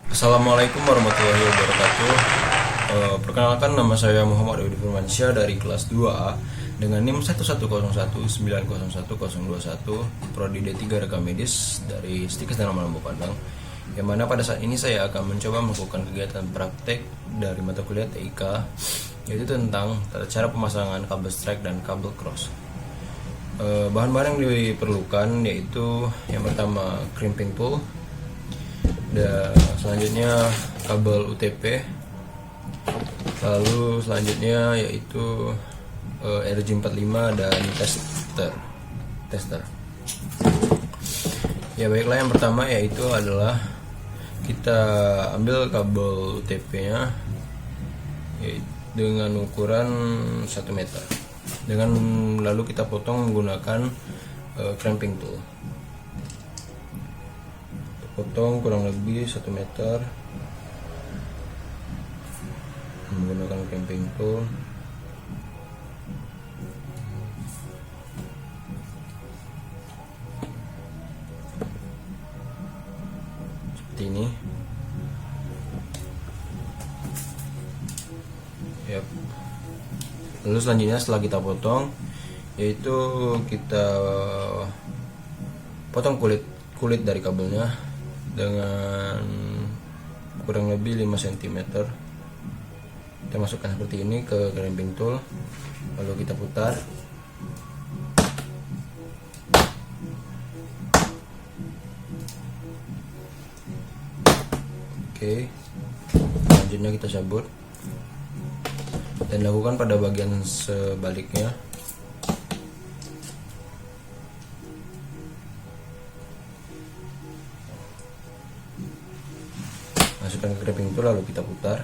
Assalamualaikum warahmatullahi wabarakatuh. Perkenalkan, nama saya Muhammad Yudi Firmansyah dari kelas 2A dengan NIM 11019010121, Prodi D3 Rekam Medis dari Stikes dan Lampu Pandang. Yang mana pada saat ini saya akan mencoba melakukan kegiatan praktek dari mata kuliah TIK, yaitu tentang tata cara pemasangan kabel strike dan kabel cross. Bahan-bahan yang diperlukan yaitu yang pertama crimping tool, dan selanjutnya kabel UTP, lalu selanjutnya yaitu RJ45 dan tester. Ya baiklah, yang pertama yaitu adalah kita ambil kabel UTP-nya dengan ukuran 1 meter, dengan lalu kita potong menggunakan crimping tool. Potong kurang lebih 1 meter menggunakan crimping tool. Seperti ini. Yap. Lalu selanjutnya setelah kita potong, yaitu kita potong kulit dari kabelnya dengan kurang lebih 5 cm. Kita masukkan seperti ini ke crimping tool, lalu kita putar. Oke, selanjutnya kita cabut dan lakukan pada bagian sebaliknya. Masukkan ke crimping tool, lalu kita putar.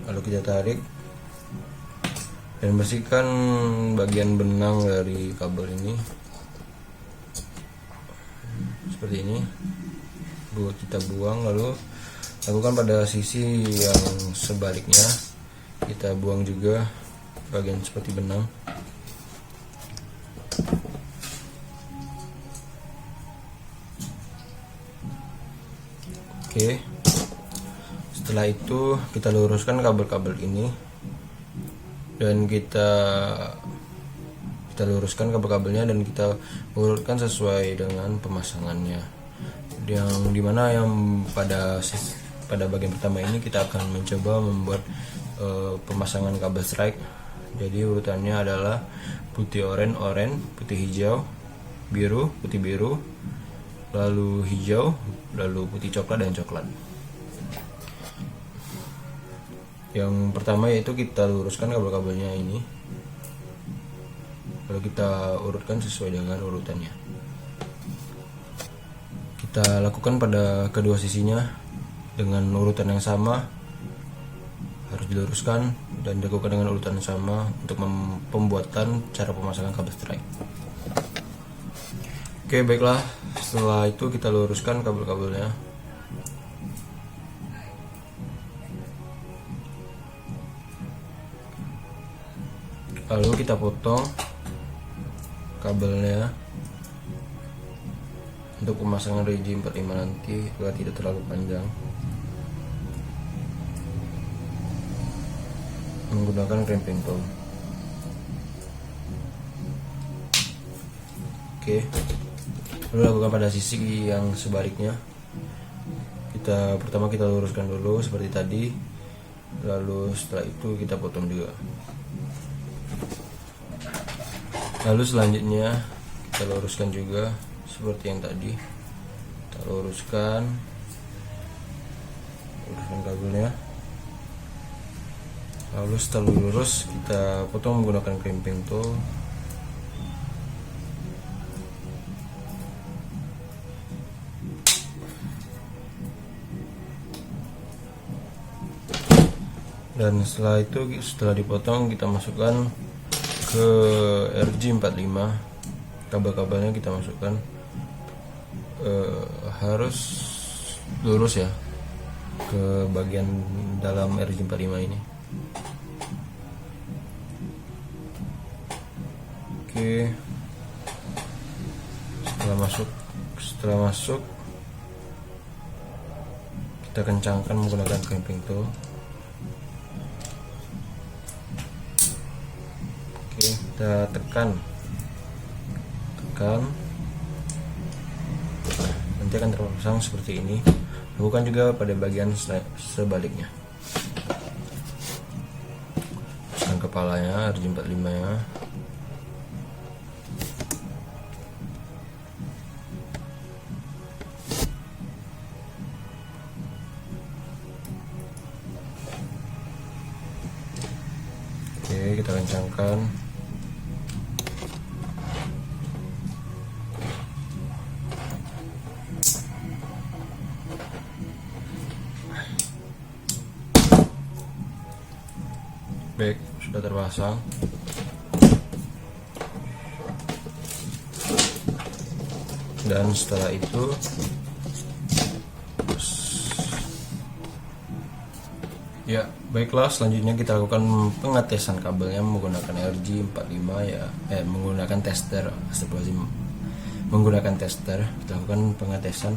Lalu kita tarik dan bersihkan bagian benang dari kabel ini seperti ini. Kita buang, lalu lakukan pada sisi yang sebaliknya. Kita buang juga bagian seperti benang. Oke, setelah itu kita luruskan kabel-kabel ini dan kita luruskan kabel-kabelnya dan kita urutkan sesuai dengan pemasangannya. Yang dimana yang pada bagian pertama ini kita akan mencoba membuat pemasangan kabel strike. Jadi urutannya adalah putih oranye, putih hijau, biru, putih biru, lalu hijau, lalu putih coklat dan coklat. Yang pertama yaitu kita luruskan kabel-kabelnya ini, lalu kita urutkan sesuai dengan urutannya. Kita lakukan pada kedua sisinya dengan urutan yang sama, harus diluruskan dan dilakukan dengan urutan yang sama untuk pembuatan cara pemasangan kabel strike. Oke, baiklah, setelah itu kita luruskan kabel-kabelnya. Lalu kita potong kabelnya untuk pemasangan RJ45 nanti agar tidak terlalu panjang, menggunakan crimping tool. Oke, lalu lakukan pada sisi yang sebaliknya. Pertama kita luruskan dulu seperti tadi, lalu setelah itu kita potong juga. Lalu selanjutnya kita luruskan juga seperti yang tadi. Kita luruskan kabelnya. Lalu setelah lurus kita potong menggunakan crimping tool. Dan setelah itu, setelah dipotong, kita masukkan ke RJ45. Kabel-kabelnya kita masukkan, harus lurus ya ke bagian dalam RJ45 ini. Oke, Setelah masuk kita kencangkan menggunakan crimping tool. Oke, kita tekan, nanti akan terpasang seperti ini. Lakukan juga pada bagian sebaliknya. Pasang kepalanya RJ45 nya. Oke, kita kencangkan. Baik, sudah terpasang. Dan setelah itu ya, baiklah, selanjutnya kita lakukan pengetesan kabelnya menggunakan RJ45 ya, menggunakan tester, menggunakan tester. Kita lakukan pengetesan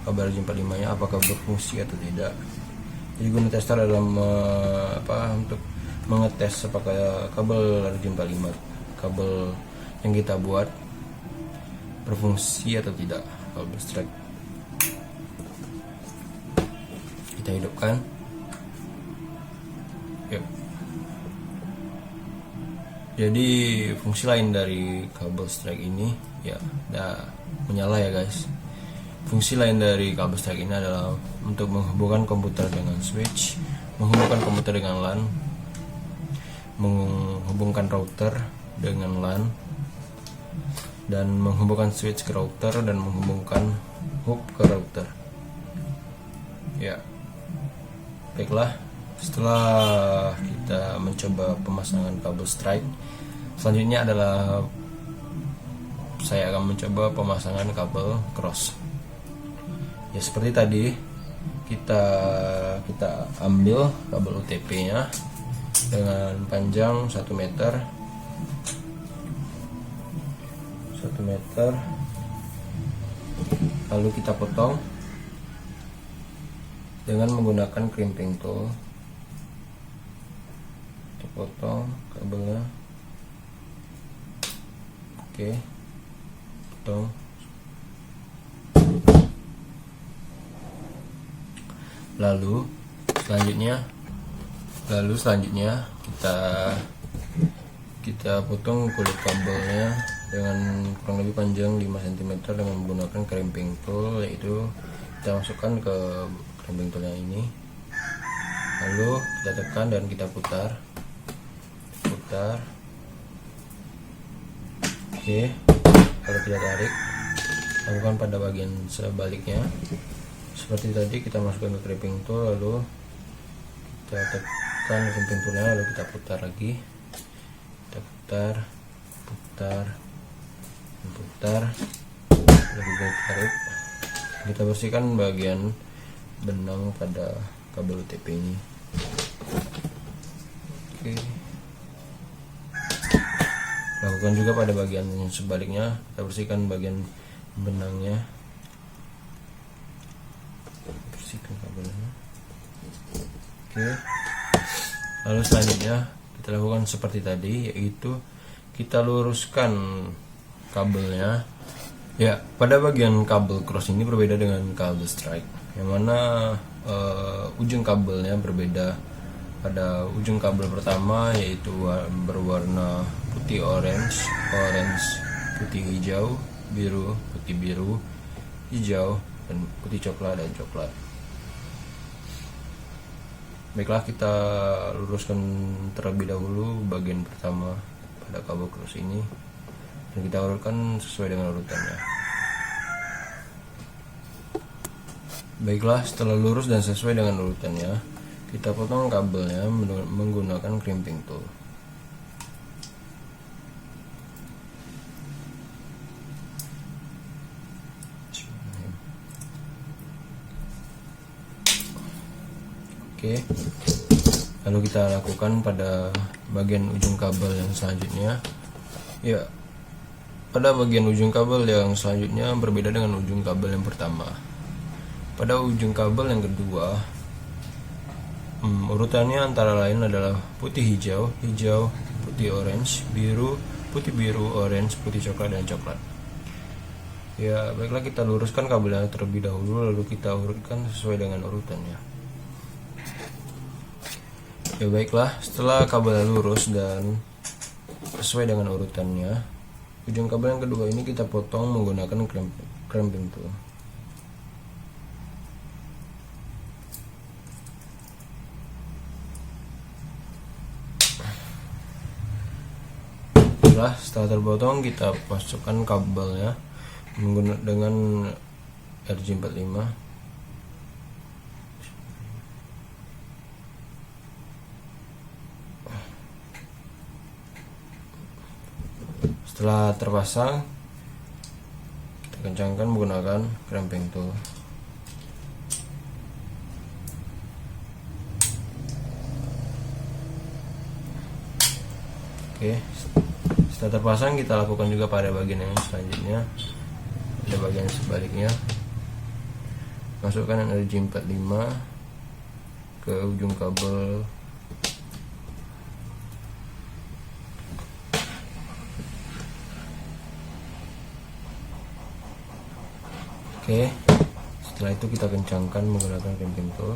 kabel RJ45 nya apakah berfungsi atau tidak. Jadi guna tester adalah untuk mengetes apakah kabel RJ45, kabel yang kita buat, berfungsi atau tidak, kabel strike. Kita hidupkan. Yuk. Jadi fungsi lain dari kabel strike ini ya udah menyala ya guys. Fungsi lain dari kabel strike ini adalah untuk menghubungkan komputer dengan switch, menghubungkan komputer dengan LAN, menghubungkan router dengan LAN, dan menghubungkan switch ke router dan menghubungkan hub ke router. Ya, baiklah. Setelah kita mencoba pemasangan kabel strike, selanjutnya adalah saya akan mencoba pemasangan kabel cross. Ya, seperti tadi kita ambil kabel UTP-nya dengan panjang 1 meter, lalu kita potong dengan menggunakan crimping tool. Kita potong kabelnya. Oke, potong. Lalu selanjutnya kita potong kulit kabelnya dengan kurang lebih panjang 5 cm dengan menggunakan crimping tool, yaitu kita masukkan ke crimping toolnya ini, lalu kita tekan dan kita putar. Oke, kalau kita tarik, lakukan pada bagian sebaliknya seperti tadi. Kita masukkan ke crimping tool, lalu kita tekan crimping toolnya, lalu kita putar lagi. Kita putar, lalu kita tarik. Kita bersihkan bagian benang pada kabel UTP ini. Oke, lakukan juga pada bagian sebaliknya. Kita bersihkan bagian benangnya, bersihkan kabelnya. Oke, lalu selanjutnya kita lakukan seperti tadi, yaitu kita luruskan kabelnya. Ya, pada bagian kabel cross ini berbeda dengan kabel strike, yang mana ujung kabelnya berbeda. Pada ujung kabel pertama yaitu berwarna putih orange, putih hijau, biru, putih biru, hijau, dan putih coklat dan coklat. Baiklah, kita luruskan terlebih dahulu bagian pertama pada kabel cross ini, dan kita urutkan sesuai dengan urutannya. Baiklah, setelah lurus dan sesuai dengan urutannya, kita potong kabelnya menggunakan crimping tool. Oke, lalu kita lakukan pada bagian ujung kabel yang selanjutnya. Ya, pada bagian ujung kabel yang selanjutnya berbeda dengan ujung kabel yang pertama. Pada ujung kabel yang kedua, urutannya antara lain adalah putih hijau, hijau, putih orange, biru, putih biru, orange, putih coklat, dan coklat. Ya, baiklah, kita luruskan kabelnya terlebih dahulu, lalu kita urutkan sesuai dengan urutannya. Ya baiklah, setelah kabelnya lurus dan sesuai dengan urutannya, ujung kabel yang kedua ini kita potong menggunakan clamping tool. Setelah terpotong, kita masukkan kabelnya dengan RJ45. Setelah terpasang, kita kencangkan menggunakan clamping tool. Oke, setelah terpasang, kita lakukan juga pada bagian yang selanjutnya. Pada bagian sebaliknya, masukkan RJ45 ke ujung kabel. Oke, setelah itu kita kencangkan menggunakan clamping tool.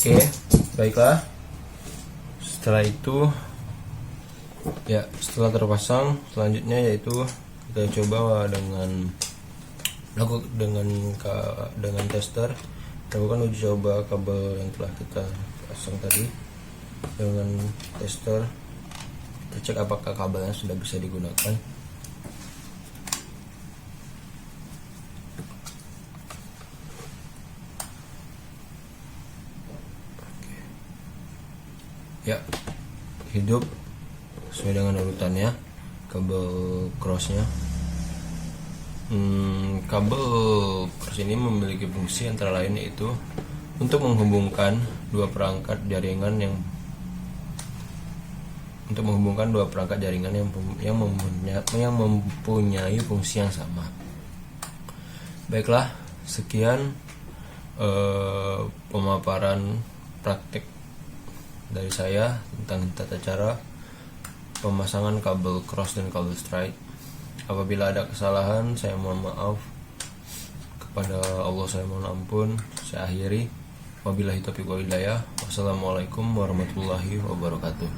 Oke, baiklah. Setelah itu, ya, setelah terpasang, selanjutnya yaitu kita coba dengan tester. Lakukan uji coba kabel yang telah kita pasang tadi dengan tester. Kita cek apakah kabelnya sudah bisa digunakan. Ya, hidup sesuai dengan urutannya kabel crossnya. Kabel cross ini memiliki fungsi antara lain yaitu untuk menghubungkan dua perangkat jaringan yang mempunyai fungsi yang sama. Baiklah, sekian pemaparan praktek dari saya tentang tata cara pemasangan kabel cross dan kabel straight. Apabila ada kesalahan, saya mohon maaf. Kepada Allah saya mohon ampun. Saya akhiri. Wabillahi taufiq wal hidayah. Wassalamualaikum warahmatullahi wabarakatuh.